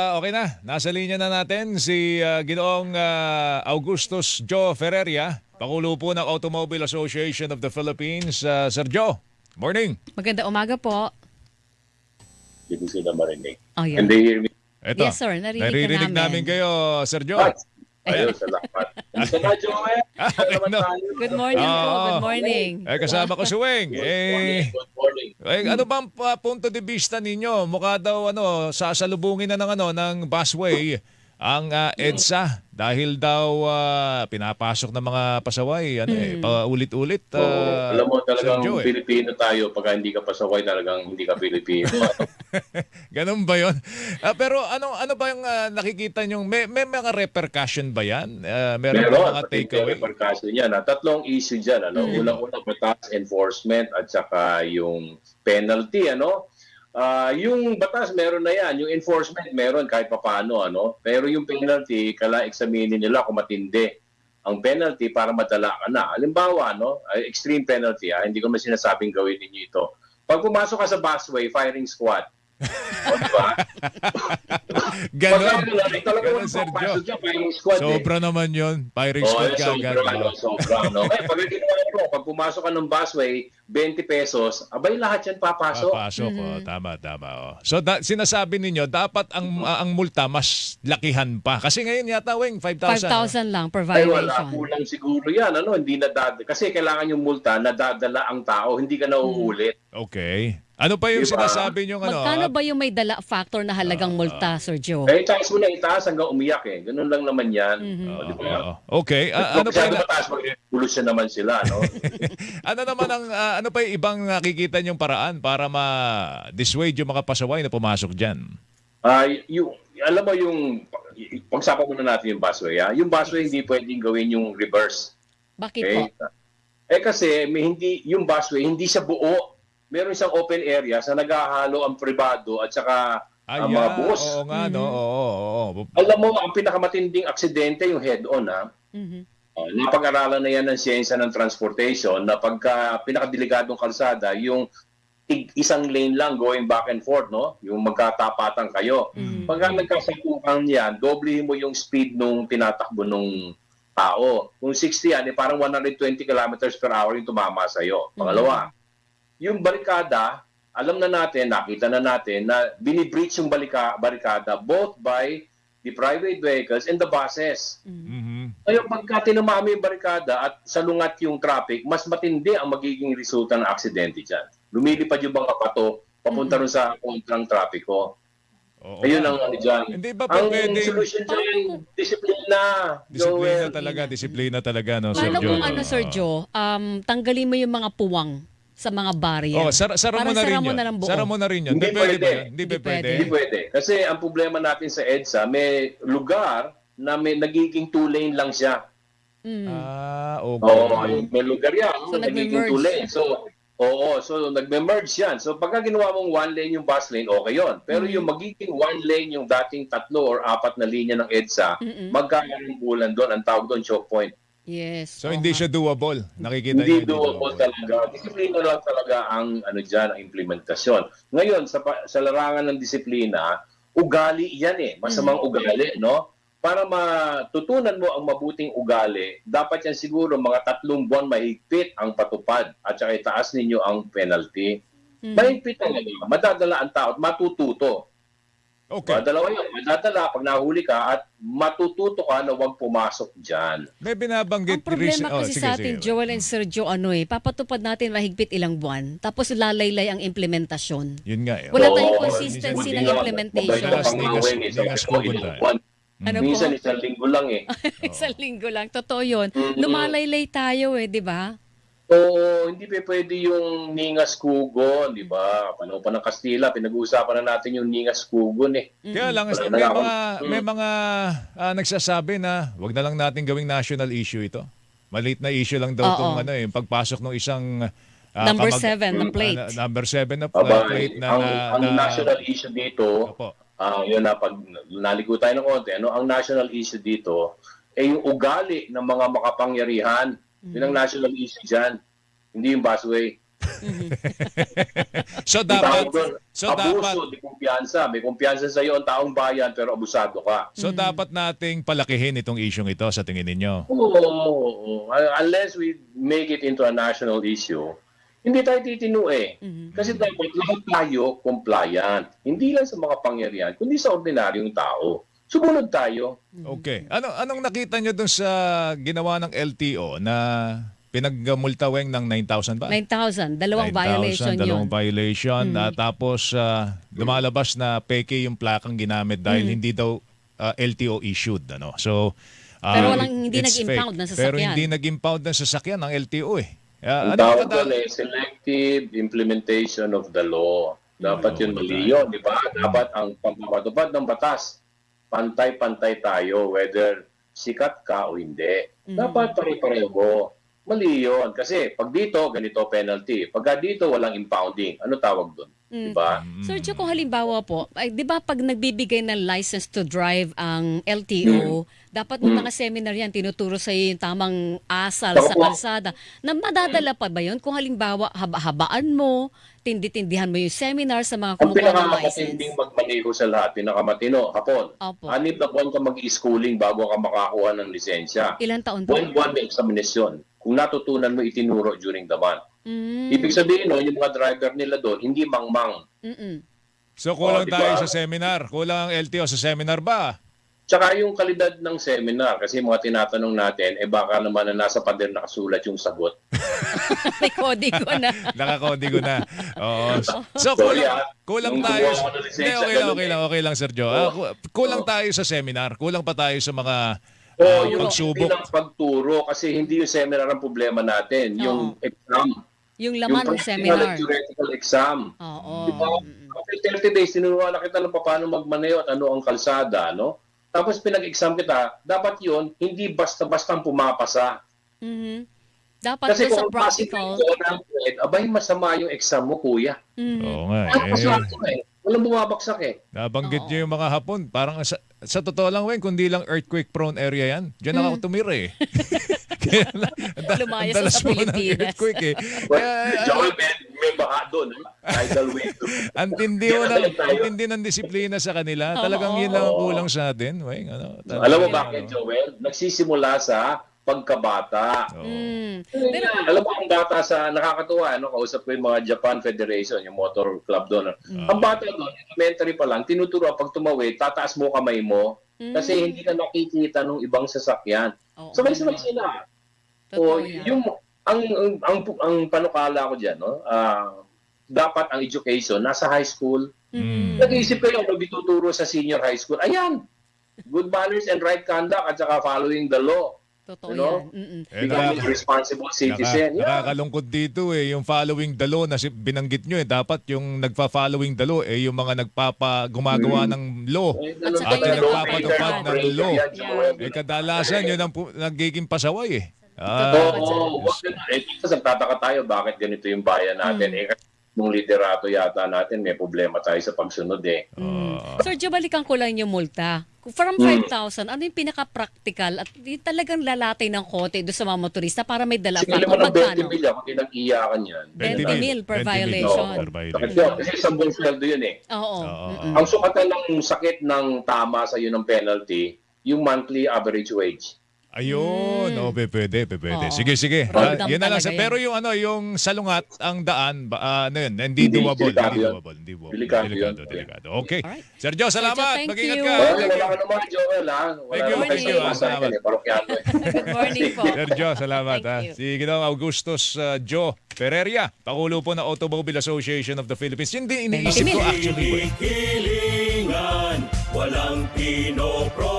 Okay na, nasa linya na natin si Ginoong Augustus Joe Ferreria, Pangulo po ng Automobile Association of the Philippines. Sir Joe, morning. Maganda umaga po. Hindi ko sila marinig. Oh, yeah. Can they hear me? Eto, Yes, sir. Narinig ka naririnig namin namin. kayo, Sir Joe. Ayun, salamat. Gusto na, Joel? No. Good morning po. Oo. Good morning. Kasama ko si Weng. Good morning. Ano bang punto de vista ninyo? Mukha daw sasalubungin na ng busway ang EDSA dahil daw pinapasok ng mga pasaway paulit-ulit. Alam mo talagang Sir Joe, Pilipino tayo. Pagka hindi ka pasaway, talagang hindi ka Pilipino. Ganun ba yun? Pero ano ba yung nakikita nyo? May mga repercussion ba yan? Meron ba mga takeaway? Repercussion yan. Tatlong issue dyan. Unang-una, batas enforcement at saka yung penalty. Yung batas, meron na yan. Yung enforcement, meron kahit papaano. Pero yung penalty, examinin nila kung matindi ang penalty para madala ka na. Halimbawa, extreme penalty. Hindi ko man sinasabing gawin ninyo ito. Pag pumasok ka sa busway, firing squad. Diba? Ganon. Ganon, Sir Joe. firing squad. Sobra naman yun. Firing squad ka agad. Sobra. Pag ginawa mo, pag pumasok ka ng busway, 20 pesos, abay lahat yan papasok. Papasok. Tama. So sinasabi ninyo, dapat ang multa mas lakihan pa. Kasi ngayon yata, Weng, 5,000. 5,000 lang per Ay wala, violation. kulang siguro yan. Hindi kasi kailangan yung multa, nadadala ang tao, hindi ka nauulit. Okay. Ano pa yung Diba? sinasabi nyo? Magkano ba yung may dala factor na halagang multa, Sir Joe? Itaas mo na itaas hanggang umiyak Ganun lang naman yan. Diba? Okay. Ano pa Masyado yung... mataas, mag-revolution naman sila. ano naman ano pa yung ibang nakikita nyong paraan para ma-dissuade yung mga pasaway na pumasok dyan? Alam mo yung, pagsapan muna natin yung busway. Yung busway hindi pwedeng gawin yung reverse. Bakit po? Kasi yung busway, hindi siya buo. Meron isang open area sa naghahalo ang pribado at saka ang mga bus. Oo nga, no? Oo. Alam mo, ang pinakamatinding aksidente yung head-on, napag-aralan na yan ng siyensya ng transportation na pagka pinakadelikadong kalsada, yung isang lane lang going back and forth, yung magkatapatan kayo. Pagka nagkasakukan yan, doblehin mo yung speed nung tinatakbo nung tao. Kung 60 yan, parang 120 kilometers per hour yung tumama sa'yo. Pangalawa, yung barikada, alam na natin, nakita na natin na binibreach yung barikada both by the private vehicles and the buses. Ngayon, pagka tinamami yung barikada at salungat yung traffic, mas matindi ang magiging resulta ng aksidente dyan. Lumilipad yung mga pato, papunta rin sa kontrang trapiko. Ayun ang dyan. Hindi ba ang pwede... solution dyan, disiplina. Disiplina talaga, no, Sir Paano Joe? kung Sir Joe, tanggalin mo yung mga puwang sa mga barrier? Sara mo na rin yun. Sara mo na rin yun. Hindi Pwede pwede. ba yun? Hindi pwede. Hindi pwede. Kasi ang problema natin sa EDSA, may lugar na may nagiging 2-lane lang siya. Okay. May lugar yan. So, nagiging 2-lane. So nagme-merge yan. So pagka ginawa mong 1 lane yung bus lane, okay yon. Pero yung magiging 1 lane yung dating 3 or 4 na linya ng EDSA, magkakalimbulan doon. Ang tawag doon, choke point. Yes. So hindi siya doable. Nakikita Hindi niyo doable talaga. Disiplina lang talaga ang ang implementasyon. Ngayon sa larangan ng disiplina, ugali yan masamang ugali, Para matutunan mo ang mabuting ugali, dapat yan siguro mga 3 buwan mahigpit ang patupad at saka itaas ninyo ang penalty. Mahigpit talaga. Madadala ang tao at matututo. Okay. Dalawa yun. Madadala pag nahuli ka at matututo ka na huwag pumasok dyan. May binabanggit... Ang problema kasi sige, sa atin, sige. Joel and Sir Joe, papatupad natin mahigpit ilang buwan, tapos lalaylay ang implementasyon. Yun nga. Wala Oo, tayong consistency ng implementation. Ano po? Minsan isang linggo lang Isang linggo lang. Totoo yun. Lumalaylay tayo di ba? Oo, hindi pwede yung ningas kugon, di ba? Panahon pa ng Kastila, pinag-uusapan na natin yung ningas kugon Kaya lang, may mga nagsasabi na wag na lang natin gawing national issue ito. Maliit na issue lang daw itong pagpasok ng isang... Number 7 na plate. Number 7 na plate na... Ang national issue dito, yun na, pag naligo tayo ng konti, ang national issue dito, yung ugali ng mga makapangyarihan. Yun ang national issue dyan. Hindi yung busway. So Ang tawag dapat doon, so dapat abuso, di kumpiyansa. May kumpiyansa sa iyo ang taong bayan pero abusado ka. so dapat nating palakihin itong isyung ito sa tingin ninyo. Oo. Unless we make it into a national issue, hindi tayo titino eh. Kasi dapat lahat tayo compliant. Hindi lang sa mga pangyarihan, kundi sa ordinaryong tao. Sumunod tayo. Okay. Anong nakita nyo dun sa ginawa ng LTO na pinagmultaweng ng 9,000 ba? 9,000. Dalawang 9,000, violation yun. dalawang violation. Tapos lumalabas na peke yung plakang ginamit dahil hindi daw LTO issued. Ano? So, Pero hindi it's nag-impound fake. ng sasakyan. Pero hindi nag-impound ng sasakyan ng LTO eh. Ang Ano tawag ka doon eh, selective implementation of the law. Dapat yun mali yun, di ba? Dapat ang pagpapatupad ng batas, pantay-pantay tayo, whether sikat ka o hindi. Dapat pare-pareho. Mali yun. Kasi pag dito, ganito penalty. Pagka dito, walang impounding. Ano tawag doon? Di ba? Sir Joe, kung halimbawa po, ay, di ba pag nagbibigay ng license to drive ang LTO, dapat ng mga seminar yan, tinuturo sa iyo yung tamang asal sa Opo. kalsada. Na madadala pa ba yun? Kung halimbawa, habaan mo, tindi-tindihan mo yung seminar sa mga Ang kumukuha ng pinakamatinding license. magmaneho sa lahat, pinakamatino, hapon. Opo. 6 na buwan ka mag-schooling bago ka makakuha ng lisensya. Ilang taon po? Buwan-buwan may examination. Kung natutunan mo itinuro during the month. Mm. Ibig sabihin, no, yung mga driver nila doon, hindi mangmang. Mm-mm. So kulang Diba? tayo sa seminar. Kulang ang LTO sa seminar ba? Tsaka yung kalidad ng seminar, kasi mga tinatanong natin, baka naman na nasa pader nakasulat yung sagot. May kodigo na. Nakakodigo na. Oo. So Sorry, kulang Nung tayo. kumuha ako ng lisensya, Hindi, ganun okay lang, Sir Joe. Kulang tayo sa seminar. Kulang pa tayo sa mga Yung pagsubok. bilang pagturo, kasi hindi yung seminar ang problema natin, yung exam. Yung laman ng practical seminar. at theoretical exam. Oo. Diba? After 30 days, tinuruan na kita ng paano magmaneho at ano ang kalsada, no? Tapos pinag-exam kita, dapat yon hindi basta-bastang pumapasa. Mhm. Dapat Kasi doon sa kung practical. abay masama yung exam mo, kuya. Oo nga Ay, pasok eh. Walang bumabaksak eh. Nabanggit niyo yung mga hapon. Parang sa totoo lang, Weng, kundi lang earthquake-prone area yan. Diyan ako tumira eh. Kaya Lumayas ang dalas sa mo ng Pilipinas. earthquake eh. Well, Kaya, Joel, may baha doon. Tidal wave. ang tindi ng disiplina sa kanila. Talagang yun lang ang kulang sa atin. Weng, Alam mo bakit, Joel? Nagsisimula sa pagkabata. Alam mo, ang bata sa nakakatuwa, kausap ko yung mga Japan Federation, yung motor club doon. Ang bata doon, elementary pa lang, tinuturo pag tumawid, tataas mo kamay mo kasi hindi ka nakikita ng ibang sasakyan. Oo. Sabay-sabay sila. Totoo O, yan. yung ang panukala ko diyan, no? Dapat ang education nasa high school. Nag-iisip kayo ano bituturo sa senior high school. Ayan. Good manners and right conduct at saka following the law. Totoo Ano? yan. Mm-mm. Becoming a responsible citizen. Nakakalungkot dito eh, yung following the law na binanggit nyo eh, dapat yung nagpa-following the law eh, yung mga gumagawa ng law. At saka At yung yung nagpapatupad ng law. Yeah. Eh kadalasan yun ang nagiging pasaway eh. Oo. Tapos nagtataka tayo bakit ganito yung bayan natin. Kasi nung liderato yata natin may problema tayo sa pagsunod eh. Sir Joe, balikan ko lang yung multa. From 5,000, ano yung pinaka-practical at yung talagang lalatay ng kote doon sa mga motorista para may dala pa? Sige naman ng Magkano? 20 mil, kung pinag-iyakan yan. 20 mil per 20 mil. violation. Per violation. Sakit yun. Kasi isang buong sweldo yun eh. Oo. Ang sukatan ng sakit ng tama sa ng penalty, yung monthly average wage. Ayun, pwede. Oo. Sige. Random Yun na lang. talaga yan. Pero yung yung salungat, ang daan, hindi doable. Delikado yun. Delikado. Okay. Alright. Sergio, salamat. thank Mag-ingat you. ka. Wala ka naman, Joel, ha? Thank you, naman thank you, kayo sa salamat. akin, parokyano eh. Good morning po. Sergio, salamat. Thank you. Si Ginoong Augustus Joe Pereira, Pangulo po ng Automobile Association of the Philippines. Yun din iniisip ko actually. Hilingan, walang pinopro